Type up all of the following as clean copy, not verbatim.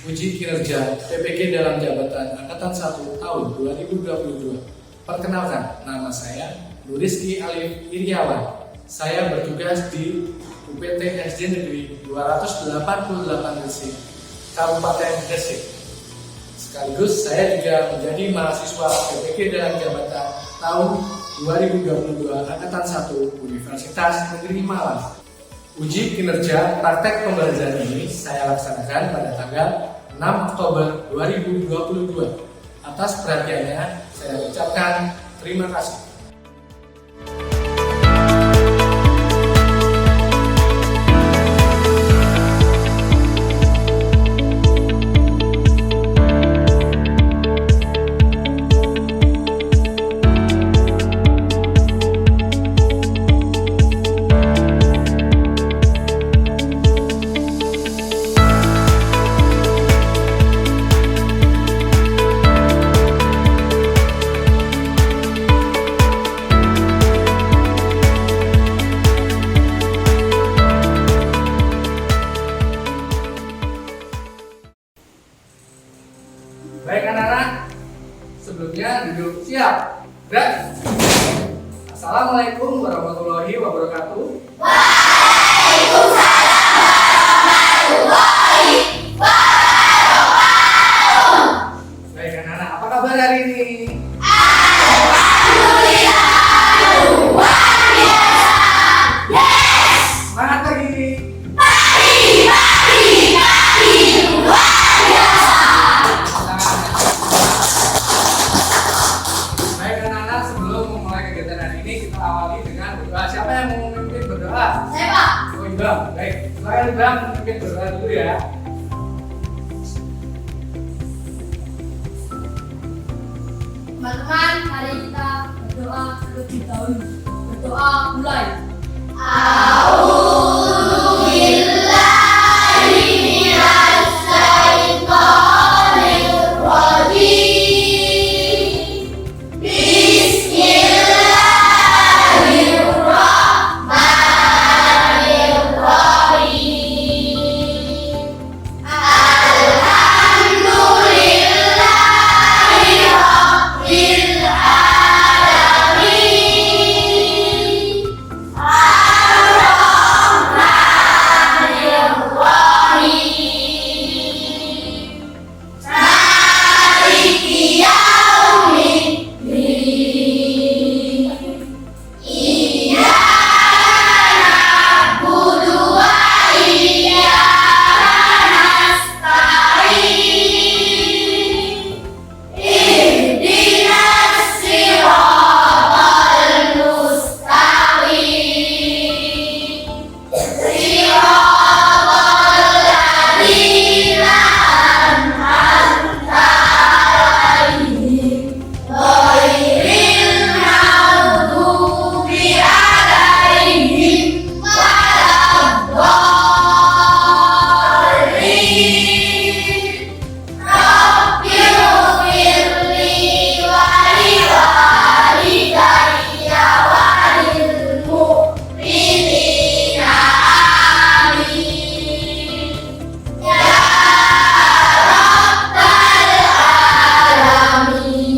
Uji kinerja PPG dalam jabatan Angkatan 1 tahun 2022. Perkenalkan, nama saya Nuriski Alif Iriawan. Saya bertugas di UPT SD Negeri 288 Gresik, Kabupaten Gresik. Sekaligus saya juga menjadi mahasiswa PPG dalam jabatan tahun 2022 Angkatan 1 Universitas Negeri Malang. Uji kinerja praktek pembelajaran ini saya laksanakan pada tanggal 6 Oktober 2022. Atas perhatiannya, saya ucapkan terima kasih. Baik anak-anak, sebelumnya duduk siap. Gerak. Assalamualaikum warahmatullahi wabarakatuh. Waalaikumsalam warahmatullahi wabarakatuh. Baik anak-anak, apa kabar hari ini? Alhamdulillah, luar biasa. Yes. Semangat lagi. Pagi, luar biasa. Baik anak-anak, sebelum memulai kegiatan hari ini kita awali dengan berdoa. Siapa yang mau memimpin berdoa? Saya Pak. Oh Ibam, baik. Silakan Ibam memimpin berdoa dulu ya. Teman-teman, mari kita berdoa terlebih dahulu. Berdoa mulai. A'udzubillahi minas syaitonir rajim. Bismillahirrahmanirrahim. Alhamdulillahi rabbil alamin. Ar-Rahmanir-Rahim. Maliki yaumiddin. Iyyaka na'budu wa iyyaka nasta'in. Ihdinas siratal mustaqim. Siratal ladzina an'amta 'alaihim ghairil maghdubi 'alaihim waladdallin. Rabbighfirli wa liwalidayya wa lil mu'minina amin. Ya Rabbal alamin.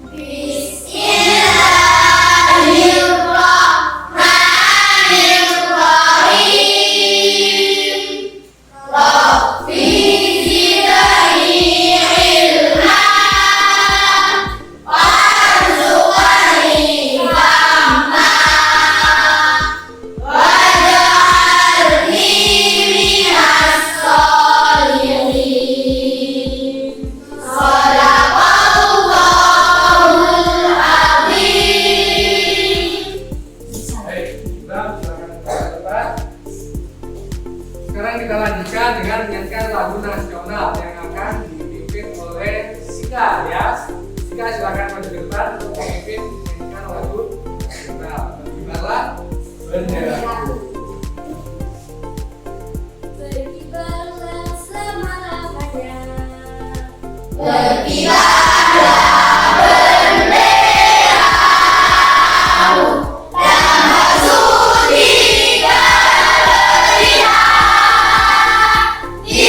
Bismillahirrahmanirrahim. Rabbi zidni ilma warzuqni fahma waj'alni minas sholihin. Shadaqallahul azim. Baik, Ibam, silakan ke depan. Sekarang kita lanjutkan dengan menyanyikan lagu nasional yang akan dipimpin oleh Sika ya. Sika silakan maju ke depan untuk memimpin menyanyikan lagu nasional. Berkibarlah benderaku. Berkibarlah selama-lamanya. Berkibarlah benderamu dan bersudi berlihat di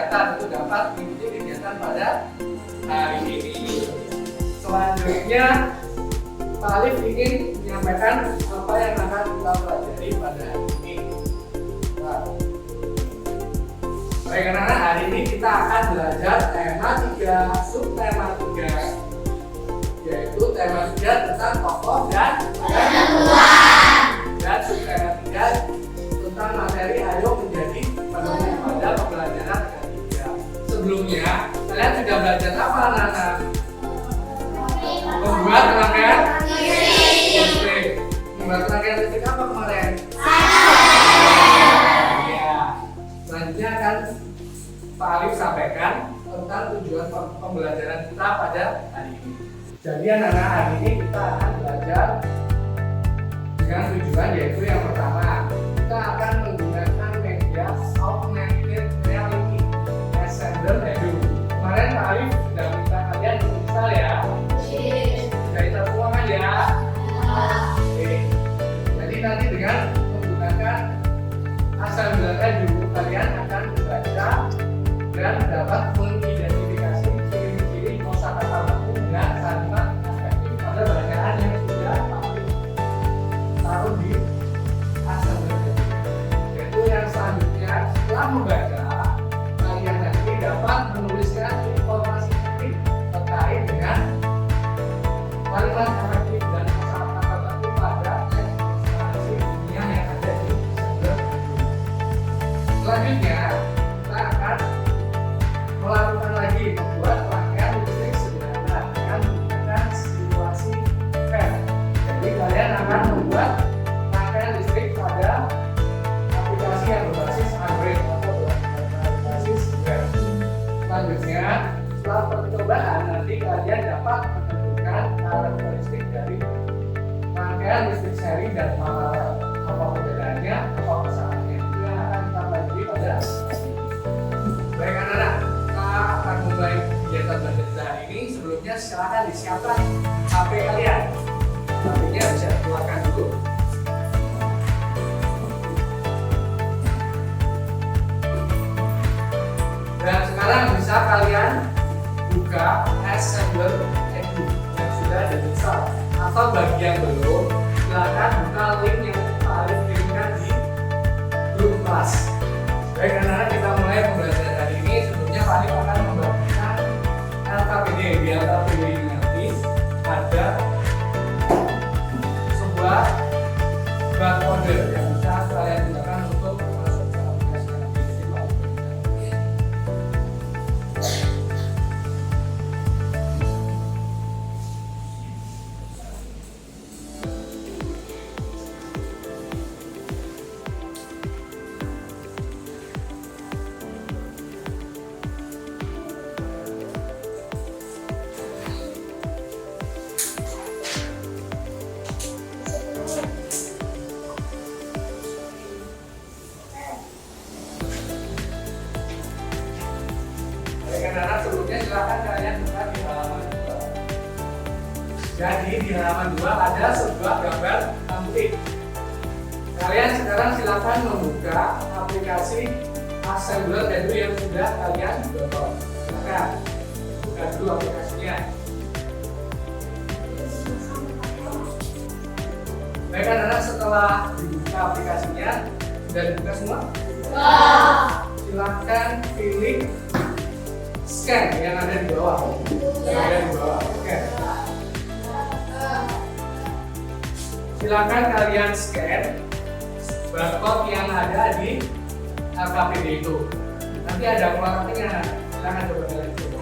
kesehatan itu dapat mengikuti kegiatan pada hari ini. Selanjutnya, Pak Alif ingin menyampaikan apa yang akan kita pelajari pada hari ini. Nah, baik anak-anak, hari ini kita akan belajar tema 3, subtema 3, yaitu tema 3 tentang tokoh dan subtema 3 tentang materi ayo menjadi penulis pada pembelajaran ketiga. Sebelumnya, kalian sudah belajar apa anak-anak? Membuat rangkaian listrik. Membuat rangkaian listrik apa kemarin? Iya. Selanjutnya akan Pak Alif sampaikan tentang tujuan pembelajaran kita pada hari ini. Jadi anak-anak, hari ini kita akan belajar dengan tujuan, yaitu yang pertama, kita akan menggunakan media augmented reality Ascender Edu. Kemarin Pak Alif sudah minta kalian install ya. Sudah install semua kan ya? Oke. Jadi nanti dengan menggunakan Ascender Edu, kalian akan membaca dan dapat mengidentifikasi ciri-ciri kosakata baku dan kalimat efektif pada bacaan yang sudah taruh di Ascender Edu. Yaitu yang selanjutnya, setelah membaca, kalian nanti dapat menuliskan informasi terkait dengan kalimat efektif dan kosakata baku pada teks dunia yang ada di Ascender Edu. Selanjutnya, kita akan melakukan lagi membuat rangkaian listrik sederhana dengan menggunakan simulasi PET. Jadi kalian akan membuat rangkaian listrik pada aplikasi yang berbasis Android atau berbasis web. Selanjutnya, setelah percobaan nanti kalian dapat menentukan karakteristik dari rangkaian listrik seri dan paralel. Apa perbedaannya, apa persamaannya, itu yang akan kita pelajari pada baik anak-anak. Kita akan mulai kegiatan belajar kita hari ini. Sebelumnya silahkan disiapkan HP kalian. HP-nya bisa dikeluarkan dulu. Dan sekarang bisa kalian buka Ascender Edu yang sudah diinstal. Atau bagi yang belum, silahkan buka link yang Pak Alif kirimkan di grup kelas. Baik anak-anak, kita mulai pembelajaran hari ini. Sebelumnya Pak Alif akan membagikan LKPD. Di LKPD ini nanti ada sebuah barcode yang bisa kalian gunakan untuk masuk ke aplikasi nanti. Anak-anak, sebelumnya silahkan kalian buka di halaman 2. Jadi di halaman 2 ada sebuah gambar cantik. Kalian sekarang silahkan membuka aplikasi Ascender Edu yang sudah kalian download. Silahkan buka dulu aplikasinya. Baik anak-anak, setelah dibuka aplikasinya, sudah dibuka semua? Silahkan pilih scan yang ada di bawah. Scan. Silakan kalian scan barcode yang ada di LKPD itu. Nanti ada kotaknya. Silakan coba kalian coba.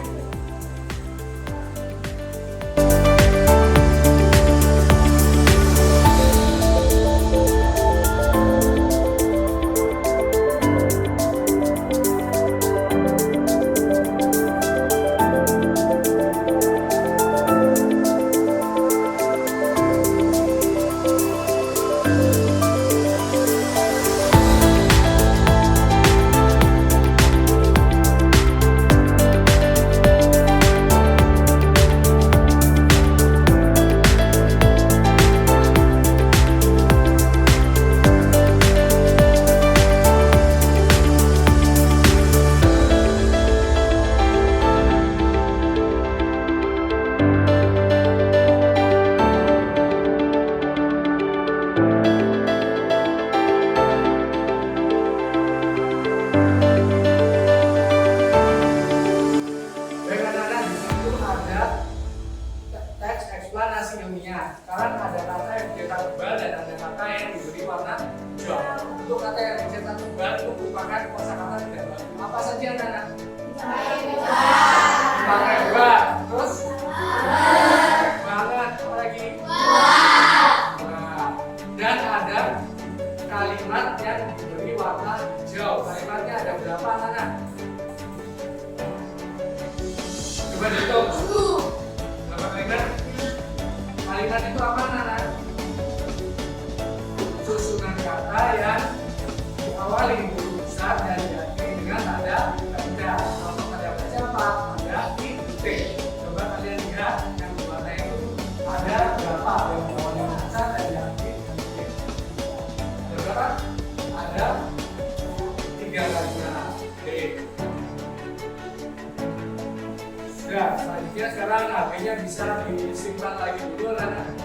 Enggak, selanjutnya sekarang HP-nya bisa disimpan lagi dulu, anak.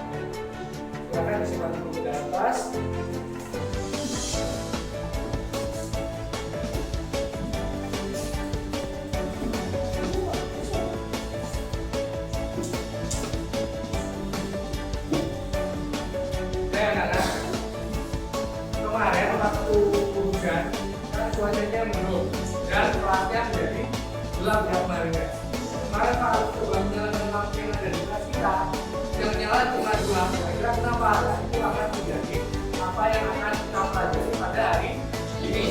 Silakan disimpan dulu di atas. Kemarin waktu hujan kan cuacanya mendung dan pelatihan jadi gelap ya kemarin guys. Kemarin kalau coba menyalakan lampu yang ada di kelas kita yang nyala cuma 2, kira-kira kenapa? Itu akan menjadi apa yang akan kita pelajari pada hari ini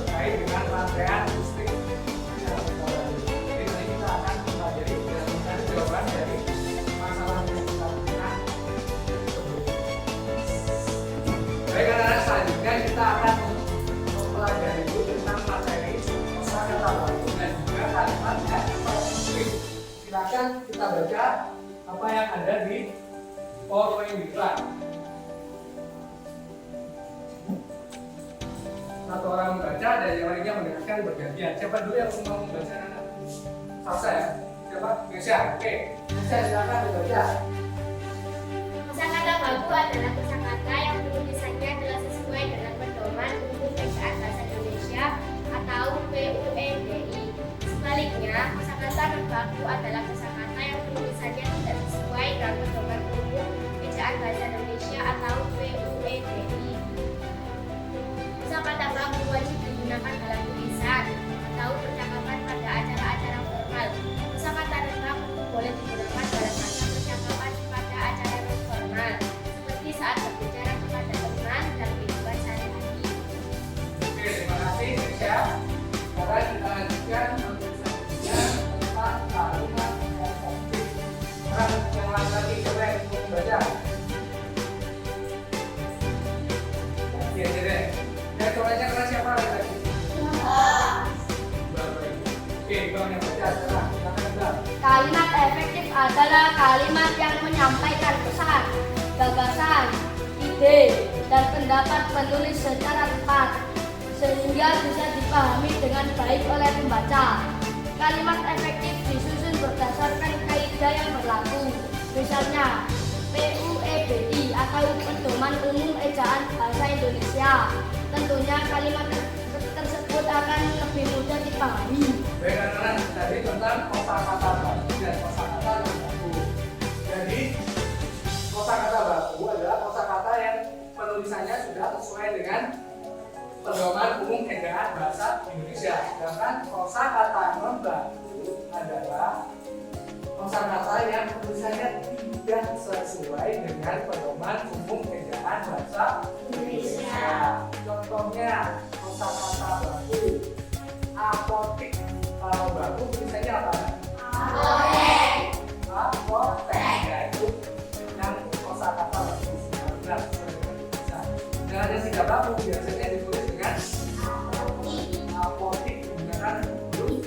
terkait dengan rangkaian listrik. Jadi nanti kita akan mempelajari dan mencari jawaban dari masalah yang kita lakukan. Baik anak-anak, selanjutnya kita akan mempelajari dulu tentang materi kosakata baku dan juga kalimat yang positif. Silakan kita baca apa yang ada di PowerPoint di depan. Satu orang membaca dan yang lainnya mendengarkan bergantian. Siapa dulu yang mau membaca anak? Sasa ya? Siapa? Gesya. Oke. Gesya silakan dibaca. Kosakata baku adalah kosakata yang penulisannya adalah sesuai dengan pedoman umum ejaan bahasa Indonesia atau PUEDI. Sebaliknya, kosakata non baku adalah kosakata yang penulisannya tidak sesuai dengan pedoman umum ejaan bahasa Indonesia atau PUEDI. Kosakata baku wajib digunakan dalam tulisan atau percakapan pada acara-acara formal. Kosakata non baku boleh digunakan dalam masa percakapan pada acara non formal, seperti saat berbicara kepada teman dan kehidupan sehari-hari. Oke, terima kasih Gesya. Sekarang kita lanjutkan selanjutnya tentang kalimat yang positif. Sekarang yang lain lagi coba yang mau membaca. Iya deh. Dan coba-nya kelas siapa lagi? Oke, Bang yang baca sekarang. Silakan Bang. Kalimat efektif adalah kalimat yang menyampaikan pesan, gagasan, ide, dan pendapat penulis secara tepat, sehingga bisa dipahami dengan baik oleh pembaca. Kalimat efektif disusun berdasarkan kaidah yang berlaku, misalnya PUEDI atau Pedoman Umum Ejaan Bahasa Indonesia. Tentunya kalimat tersebut akan lebih mudah dipahami. Baik anak-anak, tadi tentang kosakata baku dan kosakata non baku. Jadi kosakata baku adalah kosakata yang penulisannya sudah sesuai dengan pedoman umum ejaan bahasa Indonesia. Sedangkan kosakata non baku adalah kosakata yang penulisannya tidak sesuai dengan pedoman umum ejaan bahasa Indonesia. Contohnya kosakata baku apotik. Kalau baku tulisannya apa? Apotek. Ya, itu yang kosakata baku. Benar, dan ada tidak baku biasanya ditulis dengan apotik menggunakan huruf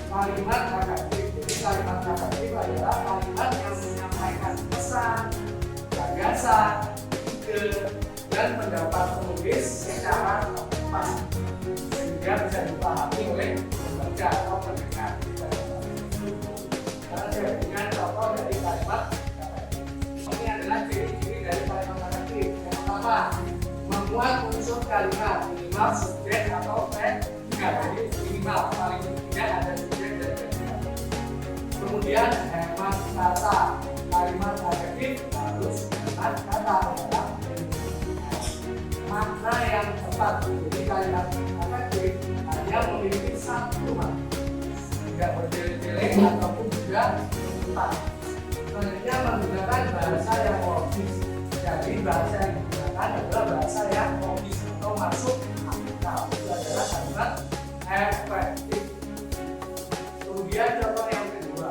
kalimat negatif. Jadi kalimat negatif adalah kalimat yang menyampaikan pesan, gagasan, ide, dan pendapat penulis secara tepat sehingga bisa dipahami oleh pembaca atau pendengar. Karena saya berikan contoh dari kalimat negatif. Ini adalah ciri-ciri dari kalimat negatif. Yang pertama, memuat unsur kalimat minimal subjek atau predika. Jadi minimal paling tidak ada subjek dan predika. Kemudian hemat kata. Kalimat negatif harus hemat kata dalam makna yang tepat. Jadi kalimat negatif hanya memiliki satu makna, tidak bertele-tele ataupun juga tepat. Selanjutnya menggunakan bahasa yang logis. Jadi bahasa yang digunakan adalah bahasa yang logis atau masuk akal. Itu adalah kalimat efektif. Kemudian contoh yang kedua,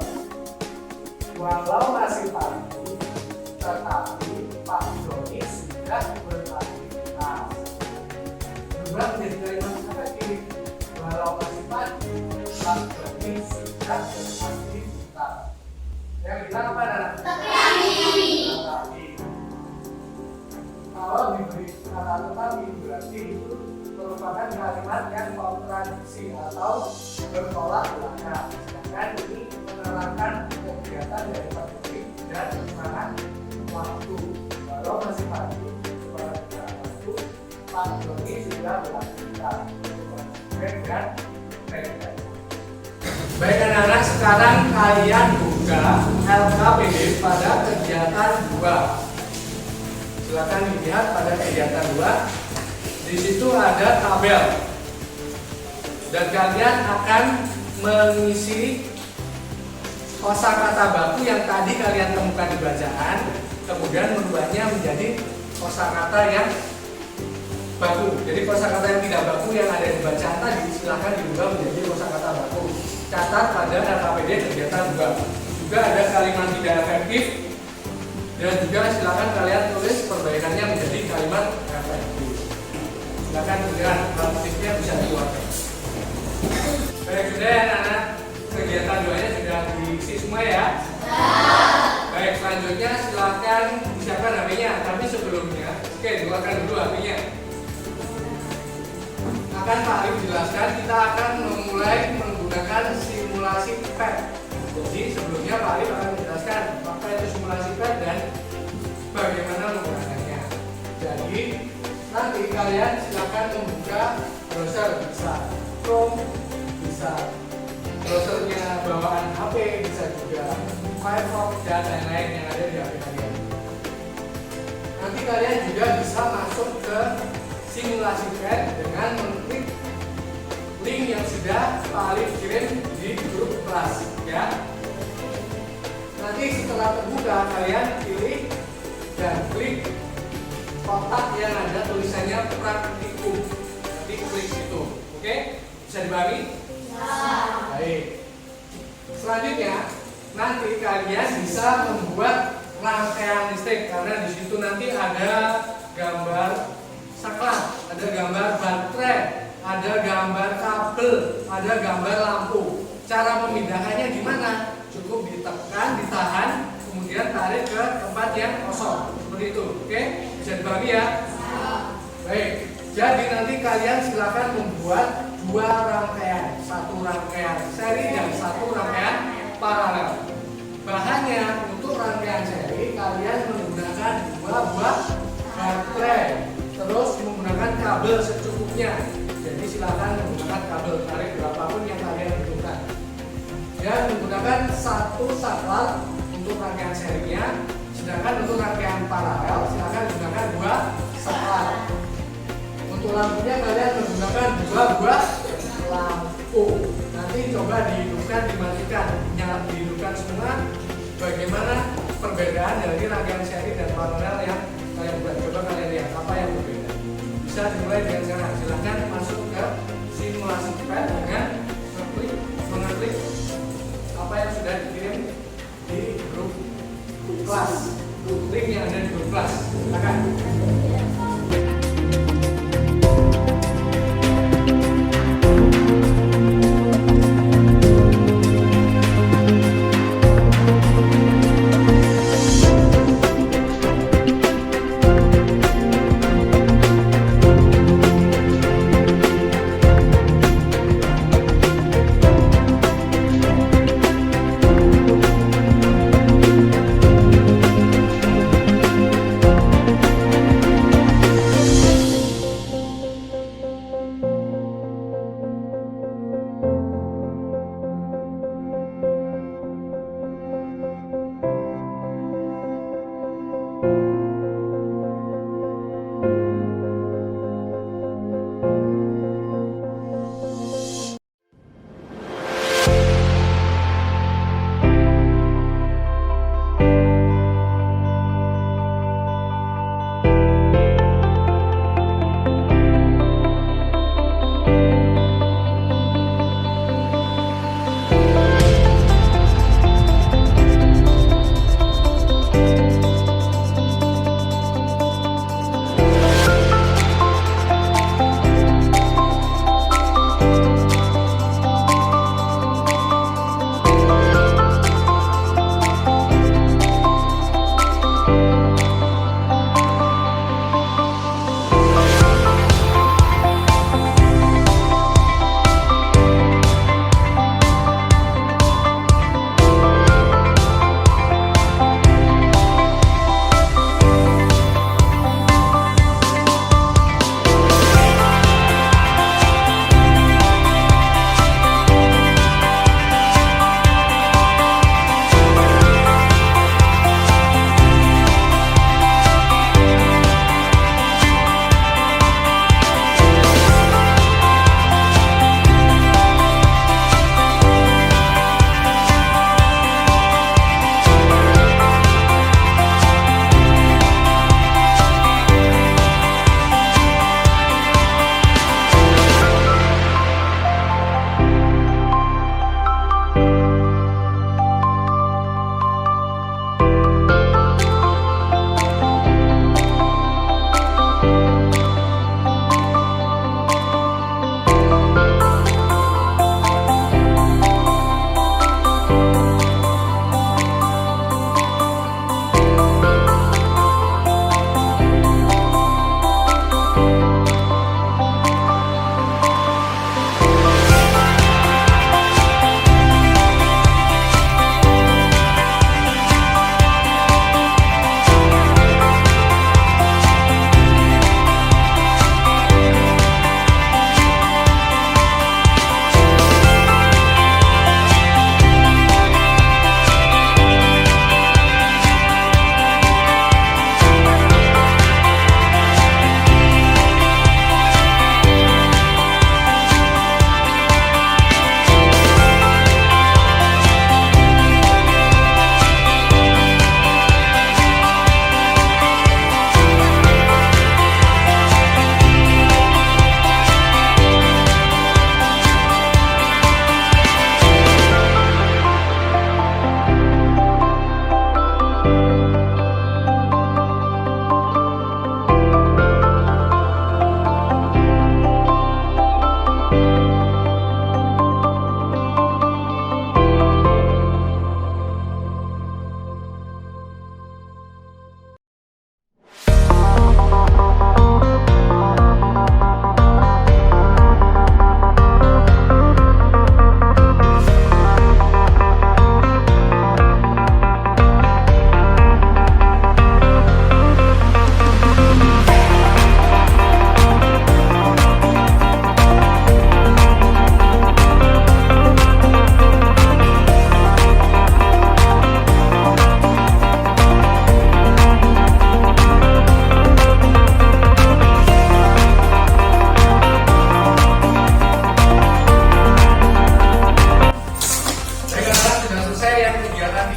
walau masih pagi, tetapi Pak Doni sudah beraktivitas. Berubah menjadi kalimat efektif. Walau masih pagi, Pak Doni sudah beraktivitas. bertolak belakang. Sedangkan ini menerangkan kegiatan dari Pak Dodi dan semangat waktu. Kalau masih pagi, pada waktu Pak Dodi sudah beraktivitas. Dan baik anak-anak, sekarang kalian buka LKPD pada kegiatan 2. Silakan dilihat pada kegiatan 2. Di situ ada tabel. Dan kalian akan mengisi kosakata baku yang tadi kalian temukan di bacaan, kemudian merubahnya menjadi kosakata yang baku. Jadi kosakata yang tidak baku yang ada di bacaan tadi silahkan dirubah menjadi kosakata baku. Catat pada LKPD kegiatan 2. Juga ada kalimat tidak efektif dan juga silahkan kalian tulis perbaikannya menjadi kalimat efektif. Silahkan segera aktifnya bisa dikeluarkan. Baik, sudah ya anak-anak, kegiatan 2-nya sudah diisi semua ya? Baik, selanjutnya silahkan disiapkan HP-nya. Tapi sebelumnya, keluarkan dulu HP-nya. Akan Pak Arif jelaskan, kita akan memulai menggunakan simulasi PET. Jadi sebelumnya Pak Arif akan menjelaskan apa itu simulasi PET dan bagaimana menggunakannya. Jadi nanti kalian silakan membuka browser, bisa Chrome, bisa browsernya bawaan HP, bisa juga Firefox dan lain-lain yang ada di HP kalian. Nanti kalian juga bisa masuk ke simulasi PET dengan mengklik link yang sudah Pak Alif kirim di grup kelas ya. Nanti setelah terbuka kalian pilih dan klik kotak yang ada tulisannya praktikum. Nanti klik itu. Oke? Bisa dipahami? Baik. Selanjutnya nanti kalian bisa membuat rangkaian listrik karena di situ nanti ada gambar saklar, ada gambar baterai, ada gambar kabel, ada gambar lampu. Cara memindahkannya gimana? Cukup ditekan, ditahan, kemudian tarik ke tempat yang kosong. Seperti itu, oke? Bisa dipahami ya? Baik. Jadi nanti kalian silakan membuat 2 rangkaian, 1 rangkaian seri dan 1 rangkaian paralel. Bahannya untuk rangkaian seri kalian menggunakan 2 buah baterai. Terus menggunakan kabel secukupnya. Jadi silakan menggunakan kabel tarik berapapun yang kalian butuhkan. Dan menggunakan 1 saklar untuk rangkaian serinya. Sedangkan untuk rangkaian paralel silakan gunakan 2 saklar. Untuk lampunya kalian menggunakan 2 buah lampu. Nanti coba dihidupkan, dimatikan, nyala dihidupkan semua. Bagaimana perbedaan dari rangkaian seri dan paralel yang kalian buat? Coba kalian lihat apa yang berbeda. Bisa dimulai dengan sekarang. Silahkan masuk ke simulasi PET dengan mengklik apa yang sudah dikirim di grup kelas, link yang ada di grup kelas. Silakan.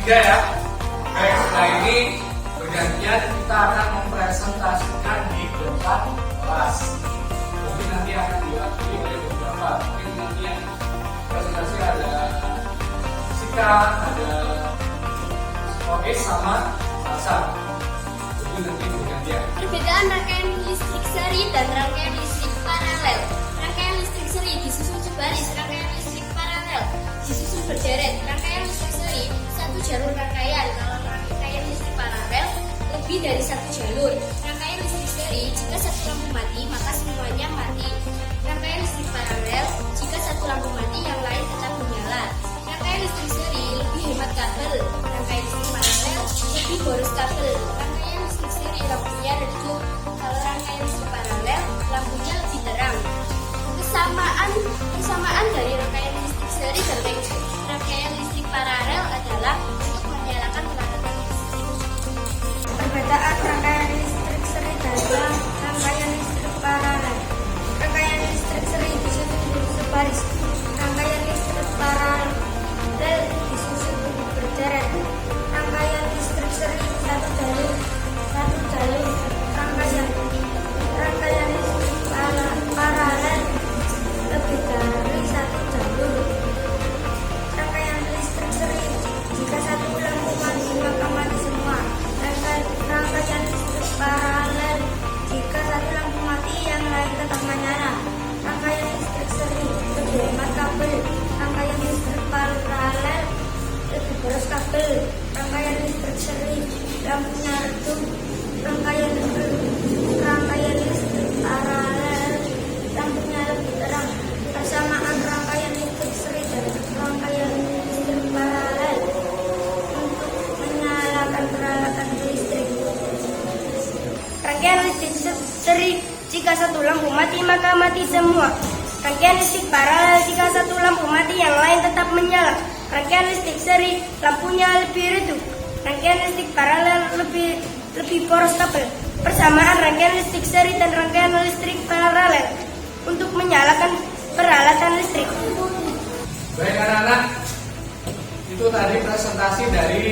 3 ya. Baik, setelah ini bergantian kita akan mempresentasikan di depan kelas. Mungkin nanti akan diwakili oleh beberapa. Mungkin nanti yang presentasi ada Sika, ada Ois sama Salsa. Jadi nanti bergantian. Perbedaan rangkaian listrik seri dan rangkaian listrik paralel. Rangkaian listrik seri disusun sebaris, rangkaian listrik paralel disusun berderet. Rangkaian listrik seri satu jalur rangkaian. Kalau rangkaian listrik paralel lebih dari satu jalur. Rangkaian listrik seri jika satu lampu mati maka semuanya mati. Rangkaian listrik paralel jika satu lampu mati yang lain tetap menyala. Rangkaian listrik seri lebih hemat kabel. Rangkaian listrik paralel lebih boros kabel. Rangkaian listrik seri lampunya redup. Kalau rangkaian listrik paralel lampunya lebih terang. Kesamaan dari rangkaian listrik seri dan rangkaian listrik paralel adalah untuk menyalakan peralatan listrik. Perbedaan rangkaian listrik seri dan rangkaian listrik paralel. Rangkaian listrik seri disusun sebaris. Rangkaian listrik paralel disusun berderet. Rangkaian listrik seri satu jalur. Rangkaian listrik paralel lebih dari satu jalur. Rangkaian listrik seri jika satu lampu mati maka mati semua. Rangkaian listrik paralel jika satu lampu mati yang lain tetap menyala. Rangkaian listrik seri lebih hemat kabel. Rangkaian listrik paralel lebih boros kabel. Rangkaian listrik seri lampunya redup. Rangkaian listrik paralel lampunya lebih terang. Persamaan rangkaian listrik seri dan rangkaian listrik paralel untuk menyalakan peralatan listrik. Rangkaian listrik seri jika satu lampu mati maka mati semua. Rangkaian listrik paralel jika satu lampu mati yang lain tetap menyala. Rangkaian listrik seri lampunya lebih redup. Rangkaian listrik paralel lebih boros kabel. Persamaan rangkaian listrik seri dan rangkaian listrik paralel untuk menyalakan peralatan listrik. Baik anak-anak, itu tadi presentasi dari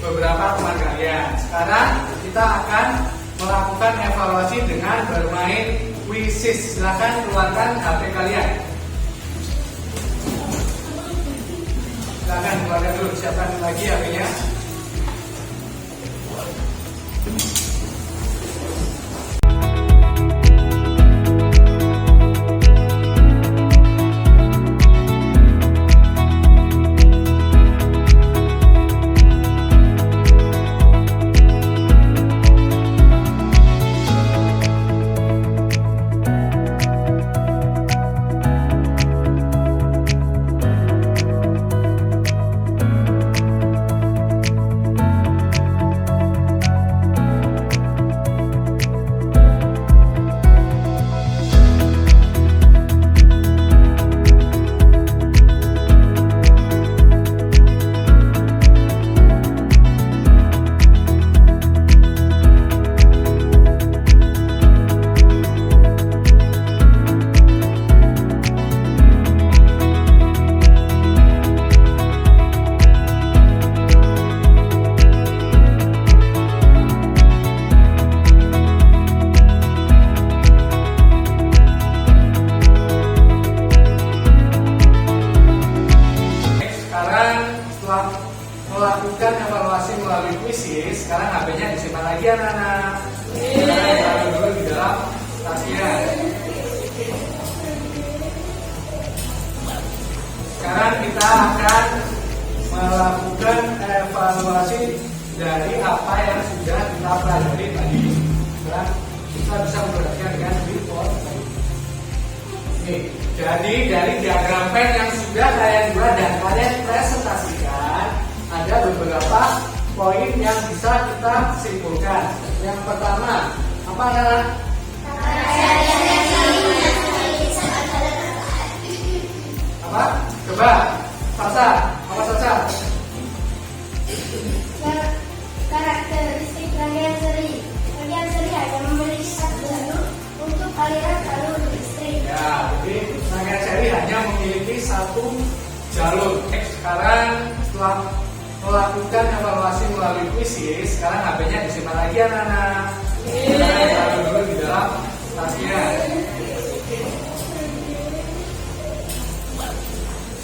beberapa teman kalian. Sekarang kita akan melakukan evaluasi dengan bermain quizzes. Silakan keluarkan HP kalian. Silakan keluarkan dulu, siapkan lagi HP-nya. Melakukan evaluasi melalui quizzes, sekarang HP-nya disimpan lagi anak-anak. Kita taruh dulu di dalam tasnya. Sekarang kita akan melakukan evaluasi dari apa yang sudah kita pelajari tadi. Sekarang kita bisa memperhatikan dengan report. Nih, jadi dari diagram pen yang sudah kalian buat dan kalian presentasikan, ada beberapa poin yang bisa kita simpulkan. Yang pertama, apa anak? Apa? Coba, Salsa. Apa Salsa? Karakteristik rangkaian seri. Rangkaian seri hanya memiliki satu jalur untuk aliran jalur listrik. Ya, jadi rangkaian seri hanya memiliki satu jalur. Sekarang setelah melakukan evaluasi melalui kuisis. Sekarang HP-nya disimpan lagi anak-anak. Taruh dulu di dalam tasnya.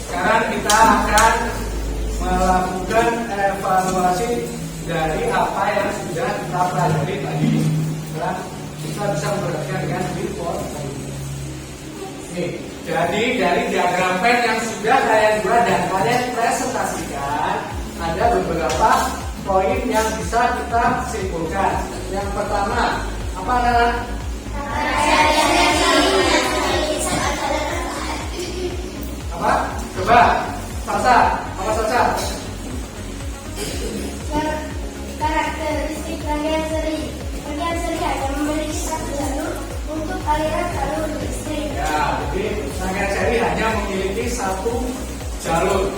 Sekarang kita akan melakukan evaluasi dari apa yang sudah kita pelajari tadi. Sekarang kita bisa memperhatikan dengan report. Nih, jadi dari diagram pen yang sudah kalian buat dan kalian presentasikan, ada beberapa poin yang bisa kita simpulkan. Yang pertama, apa anak? Apa? Coba, Sasa, apa Sasa? Karakteristik rangkaian seri. Rangkaian seri hanya memiliki satu jalur untuk aliran jalur listrik. Ya, jadi rangkaian seri hanya memiliki satu jalur.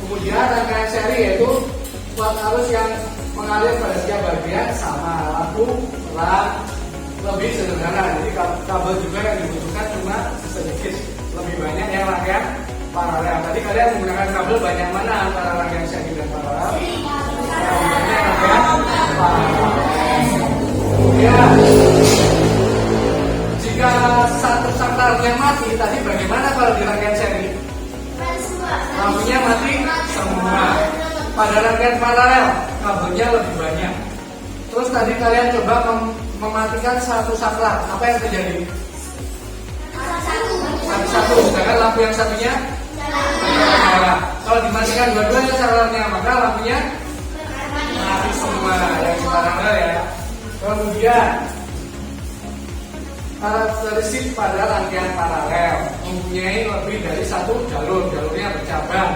Kemudian rangkaian seri yaitu kuat arus yang mengalir pada setiap bagian sama, lampu, terang, lebih sederhana. Jadi kabel juga yang dibutuhkan cuma sedikit, lebih banyak yang rangkaian paralel. Tadi kalian menggunakan kabel banyak mana antara rangkaian seri dan paralel? Kemudian jika satu saklarnya mati, tadi bagaimana kalau di rangkaian seri? Lampunya mati semua. Pada rangkaian paralel, kabelnya lebih banyak. Terus tadi kalian coba mematikan satu saklar, apa yang terjadi? Satu-satu, sedangkan lampu yang satunya nyala. Kalau dimatikan dua-duanya saklarnya, maka lampunya mati semua. Yang paralel ya. Kemudian karakteristik pada rangkaian paralel mempunyai lebih dari satu jalur, jalurnya bercabang.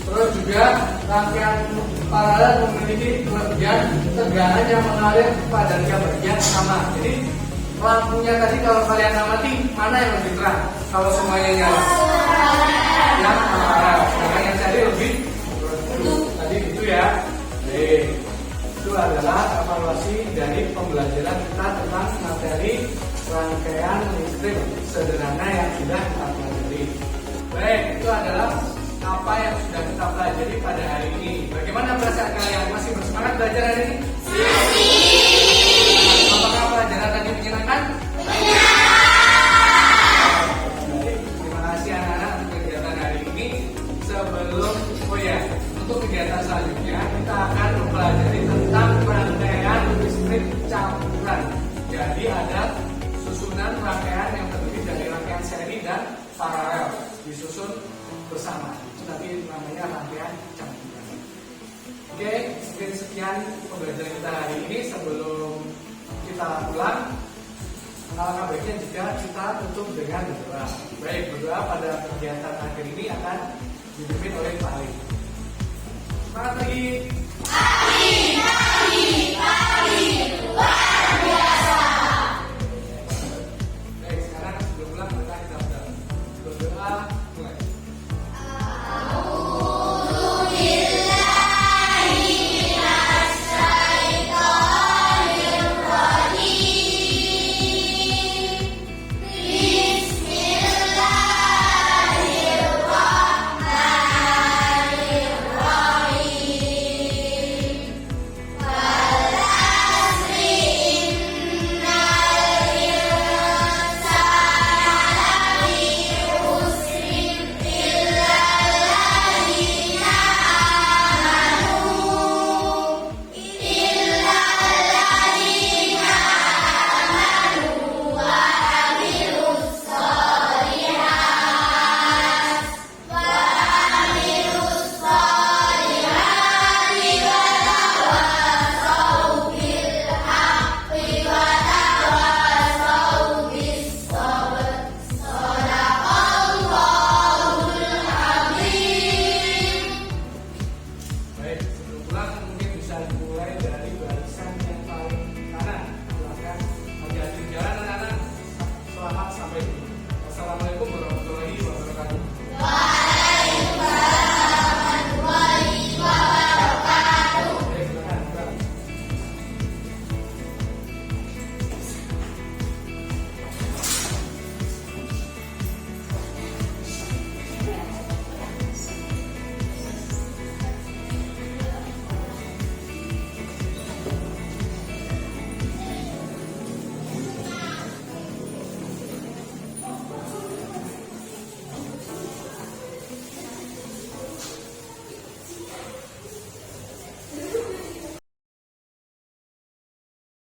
Terus juga rangkaian paralel memiliki kelebihan tegangan yang mengalir pada tiap bagian sama. Jadi lampunya tadi kalau kalian amati, mana yang lebih terang? Kalau semuanya nyala, yang paralel. Sedangkan yang tadi lebih tadi gitu ya. Itu adalah evaluasi dari pembelajaran kita tentang materi rangkaian listrik sederhana yang sudah kita pelajari. Baik, itu adalah apa yang sudah kita pelajari pada hari ini. Bagaimana perasaan kalian? Masih bersemangat belajar hari ini? Masih. Apakah pelajaran tadi menyenangkan? Baik, terima kasih anak-anak untuk kegiatan hari ini. Sebelum, untuk kegiatan selanjutnya kita akan mempelajari tentang rangkaian listrik campuran. Jadi ada susunan rangkaian yang terdiri dari rangkaian seri dan paralel disusun bersama. Itu tadi namanya rangkaian campuran. Oke, mungkin sekian pembelajaran kita hari ini. Sebelum kita pulang, alangkah baiknya jika kita tutup dengan berdoa. Baik, berdoa pada kegiatan akhir ini akan dipimpin oleh Pak Ali. Selamat pagi.